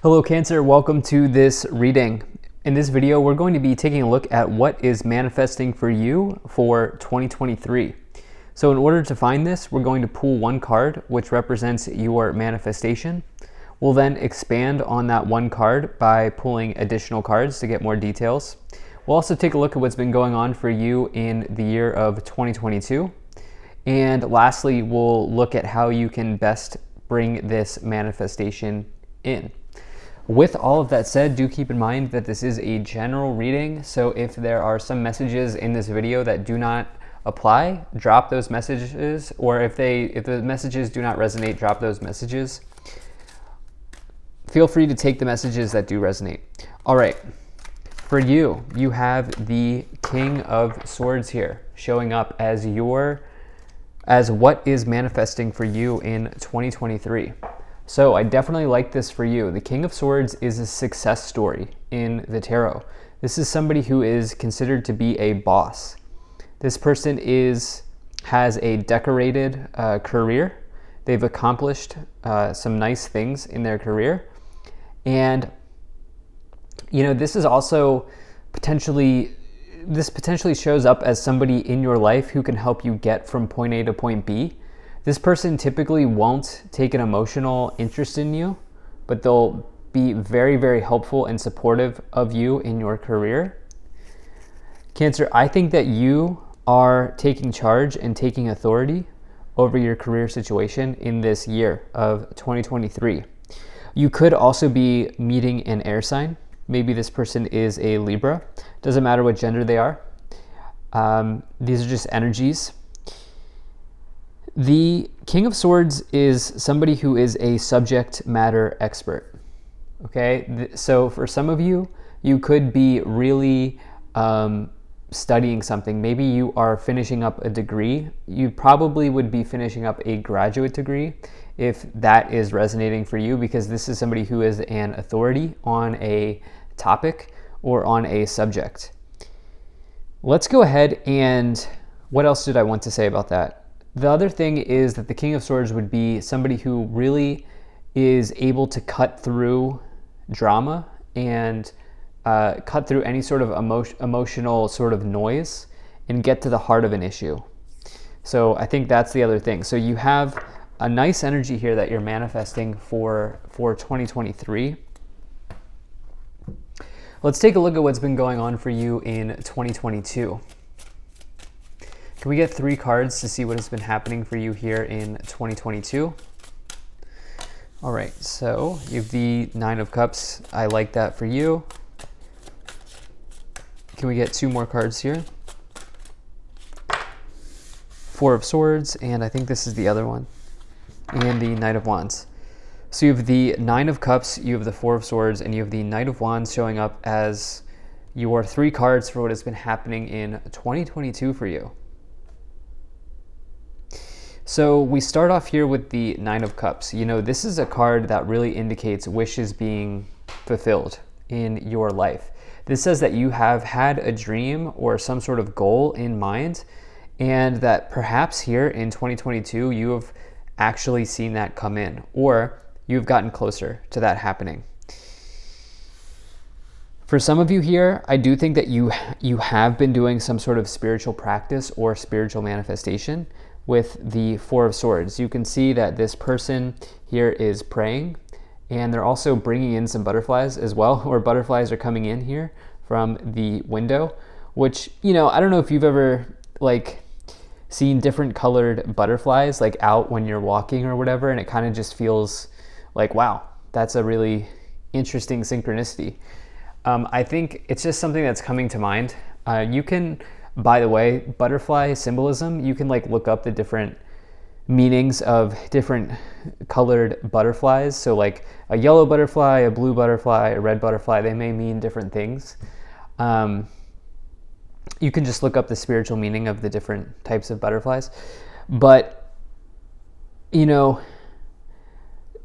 Hello Cancer, welcome to this reading. In this video, we're going to be taking a look at what is manifesting for you for 2023. So in order to find this, we're going to pull one card, which represents your manifestation. We'll then expand on that one card by pulling additional cards to get more details. We'll also take a look at what's been going on for you in the year of 2022. And lastly, we'll look at how you can best bring this manifestation in. With all of that said, do keep in mind that this is a general reading, so if there are some messages in this video that do not apply, drop those messages, or if the messages do not resonate, drop those messages. Feel free to take the messages that do resonate. All right, for you, you have the King of Swords here, showing up as what is manifesting for you in 2023. So I definitely like this for you. The King of Swords is a success story in the tarot. This is somebody who is considered to be a boss. This person has a decorated career. They've accomplished some nice things in their career. And, this is also potentially shows up as somebody in your life who can help you get from point A to point B. This person typically won't take an emotional interest in you, but they'll be very, very helpful and supportive of you in your career. Cancer, I think that you are taking charge and taking authority over your career situation in this year of 2023. You could also be meeting an air sign. Maybe this person is a Libra. Doesn't matter what gender they are. These are just energies. The King of Swords is somebody who is a subject matter expert. Okay, so for some of you, you could be really studying something. Maybe you are finishing up a degree. You probably would be finishing up a graduate degree if that is resonating for you, because this is somebody who is an authority on a topic or on a subject. Let's go ahead and what else did I want to say about that? The other thing is that the King of Swords would be somebody who really is able to cut through drama and cut through any sort of emotional sort of noise and get to the heart of an issue. So I think that's the other thing. So you have a nice energy here that you're manifesting for 2023. Let's take a look at what's been going on for you in 2022. Can we get 3 cards to see what has been happening for you here in 2022? All right, so you have the 9 of Cups. I like that for you. Can we get 2 more cards here? 4 of Swords, and I think this is the other one. And the Knight of Wands. So you have the 9 of Cups, you have the 4 of Swords, and you have the Knight of Wands showing up as your 3 cards for what has been happening in 2022 for you. So we start off here with the 9 of Cups. This is a card that really indicates wishes being fulfilled in your life. This says that you have had a dream or some sort of goal in mind, and that perhaps here in 2022 you have actually seen that come in, or you've gotten closer to that happening. For some of you here, I do think that you have been doing some sort of spiritual practice or spiritual manifestation with the 4 of Swords. You can see that this person here is praying, and they're also bringing in some butterflies as well, or butterflies are coming in here from the window, which, I don't know if you've ever seen different colored butterflies out when you're walking or whatever, and it kind of just feels like, wow, that's a really interesting synchronicity. I think it's just something that's coming to mind. You can, by the way, butterfly symbolism, you can look up the different meanings of different colored butterflies. So a yellow butterfly, a blue butterfly, a red butterfly, they may mean different things. You can just look up the spiritual meaning of the different types of butterflies. But,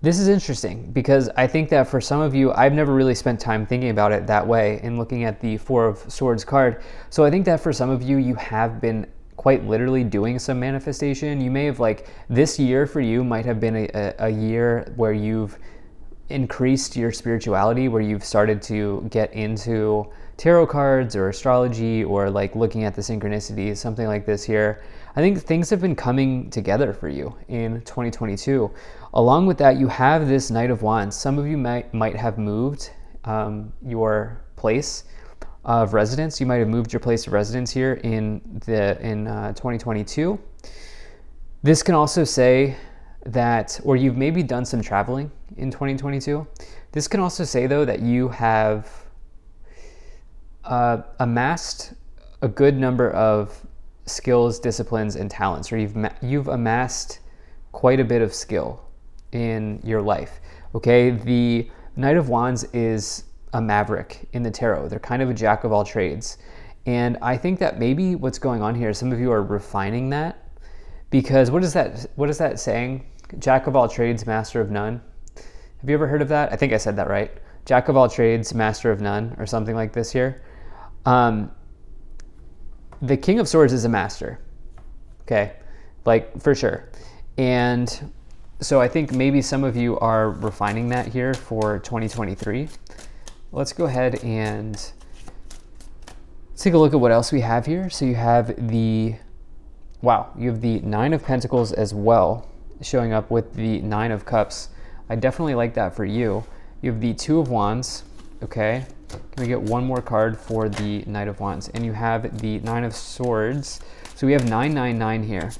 this is interesting because I think that for some of you, I've never really spent time thinking about it that way and looking at the 4 of Swords card. So I think that for some of you, you have been quite literally doing some manifestation. You may have this year for you might have been a year where you've increased your spirituality, where you've started to get into tarot cards or astrology or like looking at the synchronicities, something like this here, I think things have been coming together for you in 2022. Along with that, you have this Knight of Wands. Some of you might have moved your place of residence. You might have moved your place of residence here in 2022. This can also say that, or you've maybe done some traveling in 2022. This can also say, though, that you have amassed a good number of skills, disciplines, and talents, or you've amassed quite a bit of skill in your life. Okay, the Knight of Wands is a maverick in the tarot. They're kind of a jack of all trades. And I think that maybe what's going on here, some of you are refining that, because what is that saying? Jack of all trades, master of none. Have you ever heard of that? I think I said that right. Jack of all trades, master of none, or something like this here. The King of Swords is a master, okay, like for sure. And so I think maybe some of you are refining that here for 2023. Let's go ahead and take a look at what else we have here. So you have you have the Nine of Pentacles as well, showing up with the Nine of Cups. I definitely like that for you. You have the Two of Wands, okay. Can we get one more card for the Knight of Wands? And you have the Nine of Swords. So we have 999 here.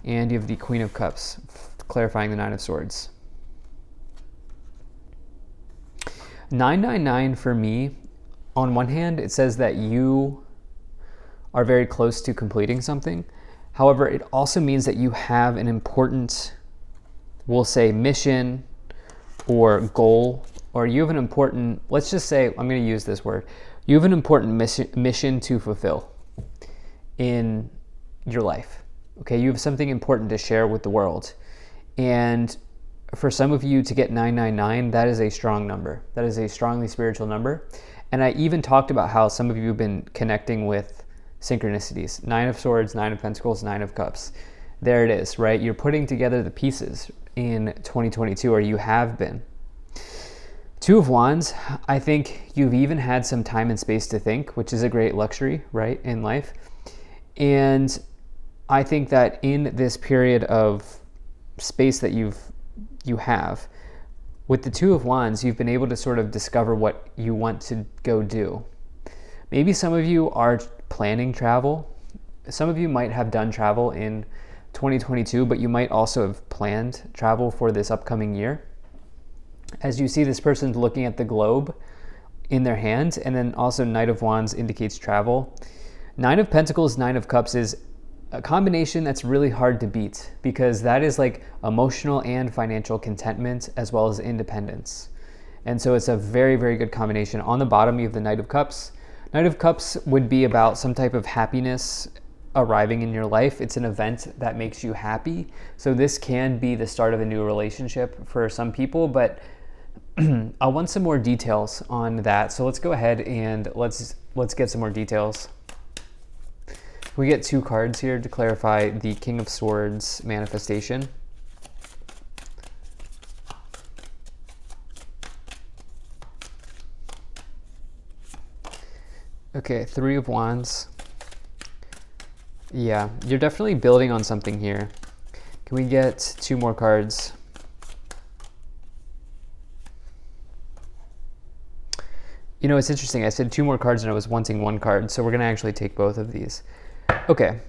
And you have the Queen of Cups, clarifying the Nine of Swords. 999 for me, on one hand, it says that you are very close to completing something. However, it also means that you have an important, we'll say, mission or goal, or you have an important, let's just say, I'm going to use this word, you have an important mission to fulfill in your life. Okay, you have something important to share with the world. And for some of you to get 999, that is a strong number. That is a strongly spiritual number. And I even talked about how some of you have been connecting with synchronicities. Nine of Swords, Nine of Pentacles, Nine of Cups. There it is, right? You're putting together the pieces in 2022, or you have been. Two of Wands, I think you've even had some time and space to think, which is a great luxury, right, in life. And I think that in this period of space that you have, with the Two of Wands, you've been able to sort of discover what you want to go do. Maybe some of you are planning travel. Some of you might have done travel in 2022, but you might also have planned travel for this upcoming year. As you see, this person's looking at the globe in their hand, and then also Knight of Wands indicates travel. Nine of Pentacles, Nine of Cups is a combination that's really hard to beat, because that is like emotional and financial contentment as well as independence. And so it's a very, very good combination. On the bottom, you have the Knight of Cups. Knight of Cups would be about some type of happiness arriving in your life. It's an event that makes you happy. So this can be the start of a new relationship for some people, but I want some more details on that. So let's go ahead and let's get some more details. We get two cards here to clarify the King of Swords manifestation. Okay, Three of Wands. Yeah, you're definitely building on something here. Can we get two more cards? You know, it's interesting. I said two more cards and I was wanting one card, so we're going to actually take both of these. Okay.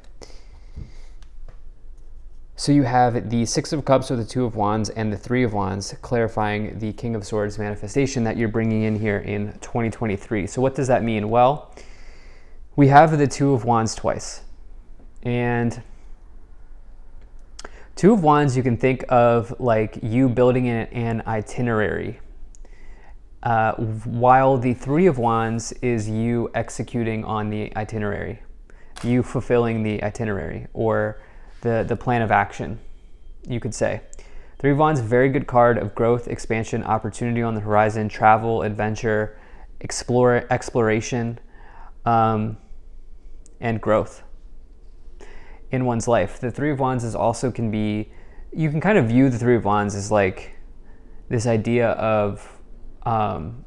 So you have the Six of Cups or the Two of Wands and the Three of Wands, clarifying the King of Swords manifestation that you're bringing in here in 2023. So what does that mean? Well, we have the Two of Wands twice. And Two of Wands, you can think of like you building an itinerary. While the Three of Wands is you executing on the itinerary, you fulfilling the itinerary, or the plan of action, you could say. Three of Wands, very good card of growth, expansion, opportunity on the horizon, travel, adventure, exploration, and growth in one's life. The Three of Wands is also you can kind of view the Three of Wands as like this idea of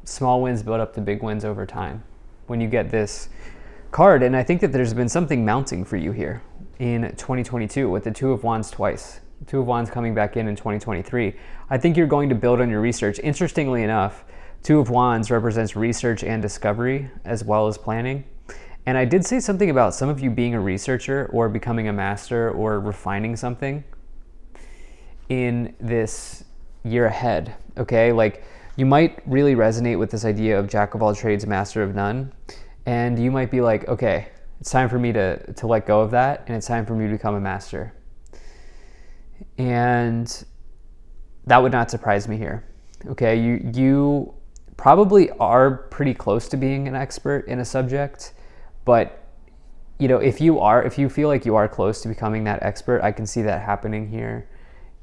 small wins build up to big wins over time when you get this card. And I think that there's been something mounting for you here in 2022 with the Two of Wands twice. Two of Wands coming back in 2023. I think you're going to build on your research. Interestingly enough, Two of Wands represents research and discovery as well as planning. And I did say something about some of you being a researcher or becoming a master or refining something in this year ahead, okay? Like, you might really resonate with this idea of jack of all trades, master of none. And you might be like, okay, it's time for me to let go of that, and it's time for me to become a master. And that would not surprise me here, okay? You probably are pretty close to being an expert in a subject, but if you feel like you are close to becoming that expert, I can see that happening here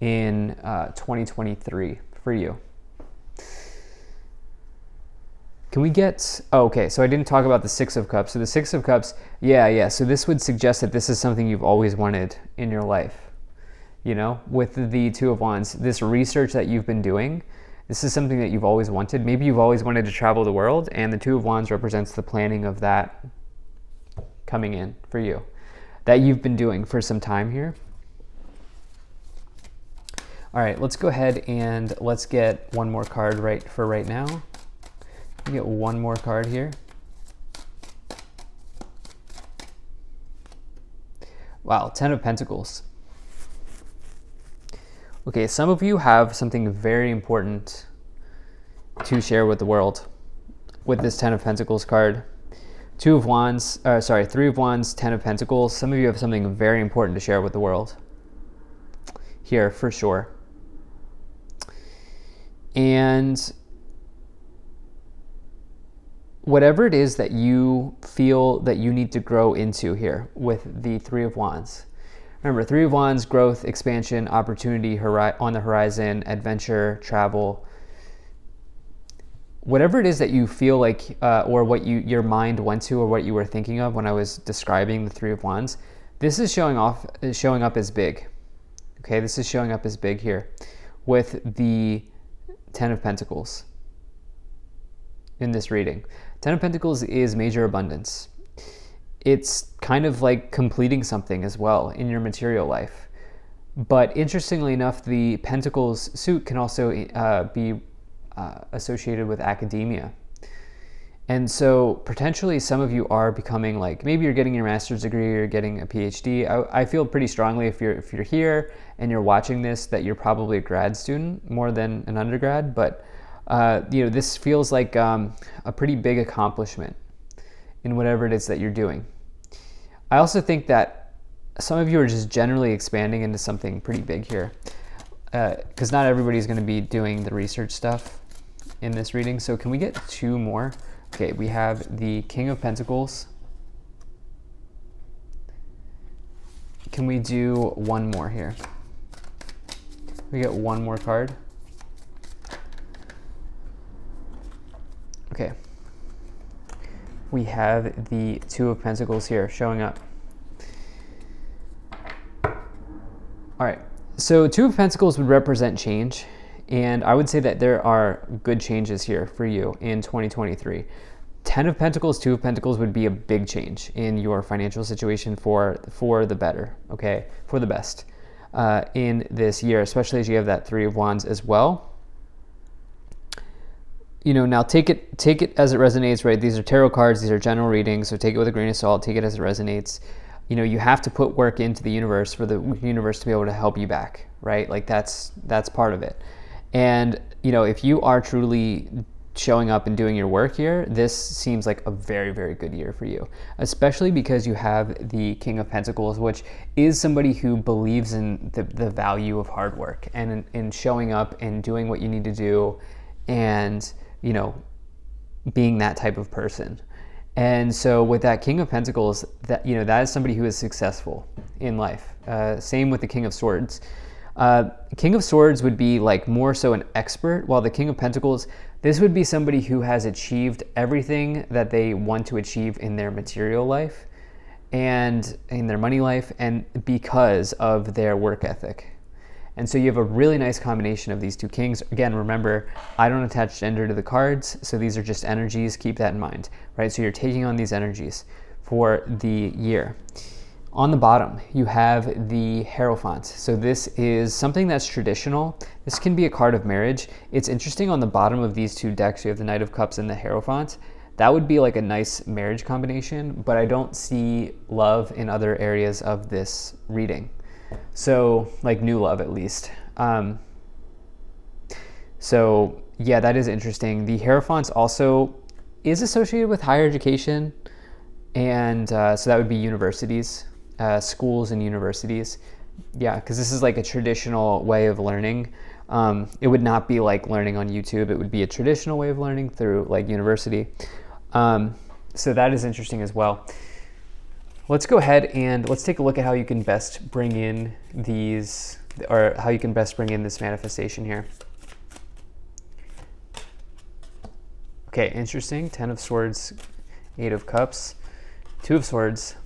in 2023 for you. Can we get, okay, so I didn't talk about the Six of Cups. So the Six of Cups, yeah. So this would suggest that this is something you've always wanted in your life. With the Two of Wands, this research that you've been doing, this is something that you've always wanted. Maybe you've always wanted to travel the world, and the Two of Wands represents the planning of that coming in for you, that you've been doing for some time here. All right, let's go ahead and let's get one more card right now. Get one more card here. Wow, Ten of Pentacles. Okay, some of you have something very important to share with the world with this Ten of Pentacles card. Three of Wands, Ten of Pentacles. Some of you have something very important to share with the world here, for sure. And whatever it is that you feel that you need to grow into here with the Three of Wands. Remember, Three of Wands, growth, expansion, opportunity on the horizon, adventure, travel. Whatever it is that you feel like, or what your mind went to, or what you were thinking of when I was describing the Three of Wands, this is showing up as big. Okay, this is showing up as big here with the Ten of Pentacles in this reading. Ten of Pentacles is major abundance. It's kind of like completing something as well in your material life. But interestingly enough, the Pentacles suit can also be associated with academia. And so potentially some of you are becoming, like, maybe you're getting your master's degree or getting a PhD. I feel pretty strongly if you're here and you're watching this that you're probably a grad student more than an undergrad. But this feels like a pretty big accomplishment in whatever it is that you're doing. I also think that some of you are just generally expanding into something pretty big here, because not everybody's going to be doing the research stuff in this reading. So can we get two more? Okay, we have the King of Pentacles. Can we do one more here? We get one more card. Okay. We have the Two of Pentacles here showing up. All right, so Two of Pentacles would represent change, and I would say that there are good changes here for you in 2023. Ten of Pentacles, Two of Pentacles would be a big change in your financial situation for the better, okay, for the best in this year, especially as you have that Three of Wands as well. Now take it as it resonates, right? These are tarot cards, these are general readings, so take it with a grain of salt, take it as it resonates. You have to put work into the universe for the universe to be able to help you back, right? Like that's part of it. And, if you are truly showing up and doing your work here, this seems like a very, very good year for you, especially because you have the King of Pentacles, which is somebody who believes in the value of hard work and in showing up and doing what you need to do and, being that type of person. And so with that King of Pentacles, that is somebody who is successful in life. Same with the King of Swords. King of Swords would be like more so an expert, while the King of Pentacles, this would be somebody who has achieved everything that they want to achieve in their material life and in their money life, and because of their work ethic. And so you have a really nice combination of these two kings. Again, remember, I don't attach gender to the cards, so these are just energies. Keep that in mind, right? So you're taking on these energies for the year. On the bottom, you have the Hierophant. So this is something that's traditional. This can be a card of marriage. It's interesting, on the bottom of these two decks, you have the Knight of Cups and the Hierophant. That would be like a nice marriage combination, but I don't see love in other areas of this reading. So, like new love at least. So yeah, that is interesting. The Hierophant also is associated with higher education, and so that would be universities, schools and universities. Yeah, because this is like a traditional way of learning. It would not be like learning on YouTube. It would be a traditional way of learning through like university. So that is interesting as well. Let's go ahead and let's take a look at how you can best bring in these, or how you can best bring in this manifestation here. Okay, interesting. 10 of Swords, 8 of Cups, 2 of Swords.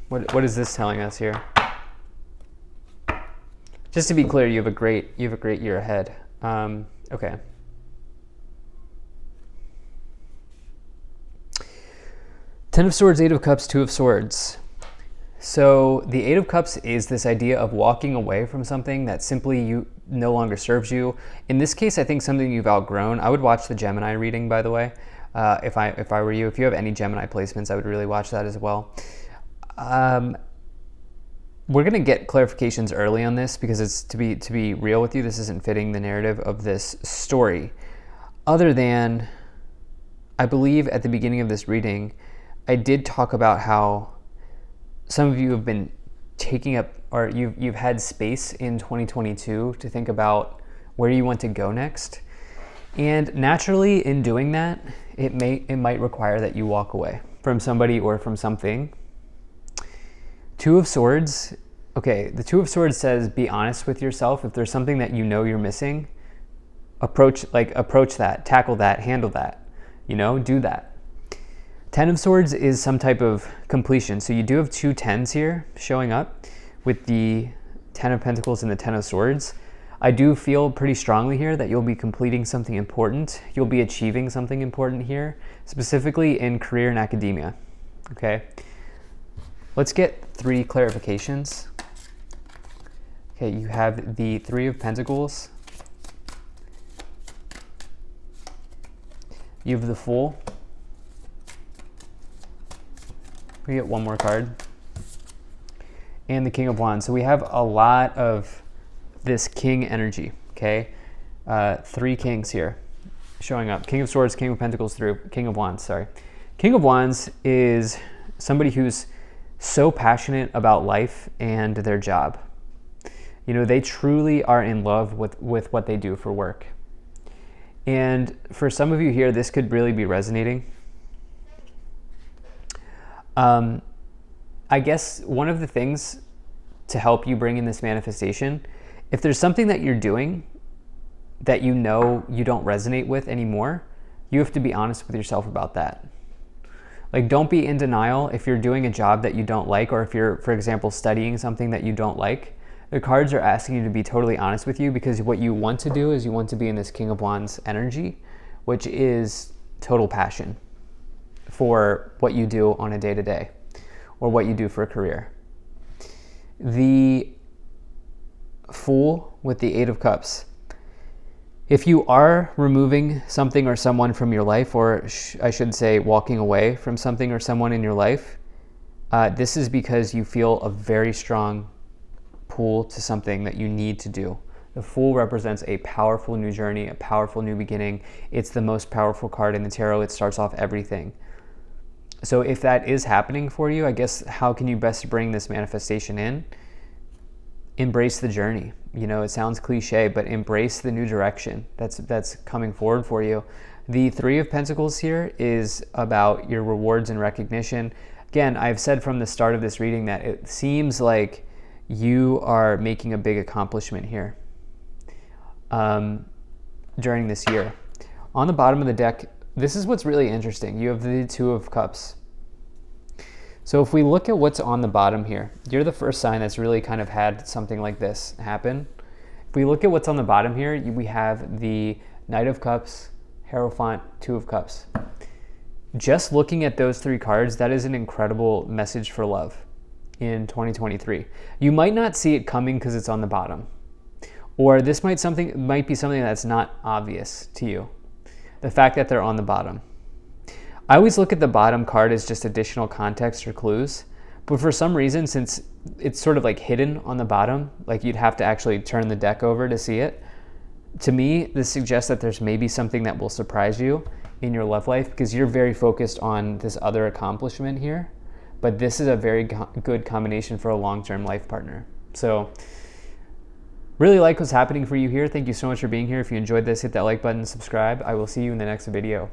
What is this telling us here? Just to be clear, you have a great year ahead. Okay. Ten of Swords, 8 of Cups, 2 of Swords. So the 8 of Cups is this idea of walking away from something that simply no longer serves you. In this case, I think something you've outgrown. I would watch the Gemini reading, by the way, if I were you. If you have any Gemini placements, I would really watch that as well. We're going to get clarifications early on this because it's to be real with you, this isn't fitting the narrative of this story. Other than, I believe at the beginning of this reading, I did talk about how some of you have been taking up, or you've had space in 2022 to think about where you want to go next. And naturally, in doing that, it might require that you walk away from somebody or from something. 2 of Swords. Okay, the 2 of Swords says be honest with yourself. If there's something that you know you're missing, approach that, tackle that, handle that, do that. 10 of Swords is some type of completion. So you do have 2 10s here showing up with the 10 of Pentacles and the 10 of Swords. I do feel pretty strongly here that you'll be completing something important. You'll be achieving something important here, specifically in career and academia. Okay. Let's get 3 clarifications. Okay, you have the 3 of Pentacles. You have the Fool. We get one more card. And the King of Wands. So we have a lot of this king energy, okay? 3 kings here showing up. King of Swords, King of Pentacles through, King of Wands, sorry. King of Wands is somebody who's so passionate about life and their job. They truly are in love with what they do for work. And for some of you here, this could really be resonating. I guess one of the things to help you bring in this manifestation, if there's something that you're doing that you don't resonate with anymore, you have to be honest with yourself about that. Like, don't be in denial if you're doing a job that you don't like, or if you're, for example, studying something that you don't like. The cards are asking you to be totally honest with you, because what you want to do is you want to be in this King of Wands energy, which is total passion for what you do on a day-to-day or what you do for a career. The Fool with the 8 of Cups. If you are removing something or someone from your life, or I should say walking away from something or someone in your life, this is because you feel a very strong pull to something that you need to do. The Fool represents a powerful new journey, a powerful new beginning. It's the most powerful card in the tarot. It starts off everything. So if that is happening for you, I guess how can you best bring this manifestation in? Embrace the journey. It sounds cliche, but embrace the new direction that's coming forward for you. The 3 of Pentacles here is about your rewards and recognition. Again, I've said from the start of this reading that it seems like you are making a big accomplishment here during this year. On the bottom of the deck, this is what's really interesting. You have the 2 of Cups. So if we look at what's on the bottom here, you're the first sign that's really kind of had something like this happen. If we look at what's on the bottom here, we have the Knight of Cups, Hierophant, Two of Cups. Just looking at those three cards, that is an incredible message for love in 2023. You might not see it coming because it's on the bottom, or this might be something that's not obvious to you. The fact that they're on the bottom. I always look at the bottom card as just additional context or clues, but for some reason, since it's sort of like hidden on the bottom, like you'd have to actually turn the deck over to see it, to me, this suggests that there's maybe something that will surprise you in your love life, because you're very focused on this other accomplishment here, but this is a very good combination for a long-term life partner. So really like what's happening for you here. Thank you so much for being here. If you enjoyed this, hit that like button, subscribe. I will see you in the next video.